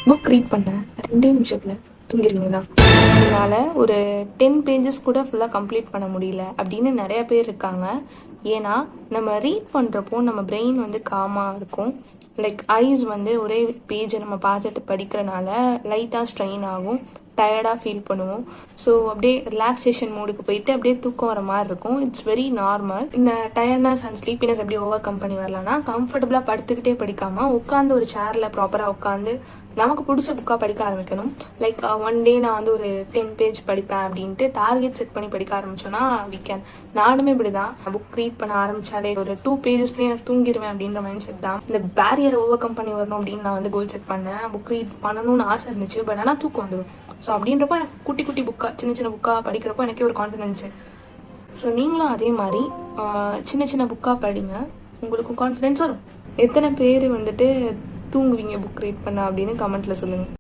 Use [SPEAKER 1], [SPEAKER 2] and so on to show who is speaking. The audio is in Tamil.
[SPEAKER 1] புக் ரீட் பண்ண 2 நிமிஷத்தில் தூங்கிடுவீங்களா? என்னால் ஒரு 10 பேஜஸ் கூட ஃபுல்லாக கம்ப்ளீட் பண்ண முடியல அப்படின்னு நிறைய பேர் இருக்காங்க. ஏன்னா நம்ம ரீட் பண்ணுறப்போ நம்ம பிரெயின் வந்து காமாக இருக்கும். லைக் ஐஸ் வந்து ஒரே பேஜை நம்ம பார்த்துட்டு படிக்கிறனால லைட்டாக ஸ்ட்ரெயின் ஆகும், டயர்டாக ஃபீல் பண்ணுவோம். ஸோ அப்படியே ரிலாக்ஸேஷன் மூடுக்கு போயிட்டு அப்படியே தூக்கம் வர மாதிரி இருக்கும். It's very normal. இந்த டயர்ட்னஸ் அண்ட் ஸ்லீப்பினஸ் எப்படி ஓவர் கம் பண்ணி வரலாம்னா, கம்ஃபர்டபுளாக படுத்துக்கிட்டே படிக்காமல் உட்காந்து ஒரு சேரில் ப்ராப்பராக உட்காந்து நமக்கு பிடிச்ச புக்காக படிக்க ஆரம்பிக்கணும். லைக் ஒன் டே நான் வந்து ஒரு 10 பேஜ் படிப்பேன் அப்படின்ட்டு டார்கெட் செட் பண்ணி படிக்க ஆரம்பிச்சோன்னா வி கேன். நானுமே இப்படி தான். புக் ரீட் பண்ண ஆரம்பித்தாலே ஒரு 2 பேஜஸ்லேயே எனக்கு தூங்கிடுவேன் அப்படின்ற மைண்ட் செட் தான். இந்த பேரியரை ஓவர் கம் பண்ணி வரணும் அப்படின்னு நான் வந்து கோல் செட் பண்ணேன். புக் ரீட் பண்ணணும்னு ஆசை இருந்துச்சு, பட் ஆனால் தூக்கம் வந்துடும். ஸோ அப்படின்றப்போ எனக்கு குட்டி குட்டி புக்காக சின்ன சின்ன புக்காக படிக்கிறப்போ எனக்கே ஒரு கான்ஃபிடென்ஸு. ஸோ நீங்களும் அதே மாதிரி சின்ன சின்ன புக்காக படிங்க, உங்களுக்கும் கான்ஃபிடென்ஸ் வரும். எத்தனை பேர் வந்துட்டு தூங்குவீங்க புக் ரீட் பண்ண அப்படின்னு கமெண்ட்டில் சொல்லுங்கள்.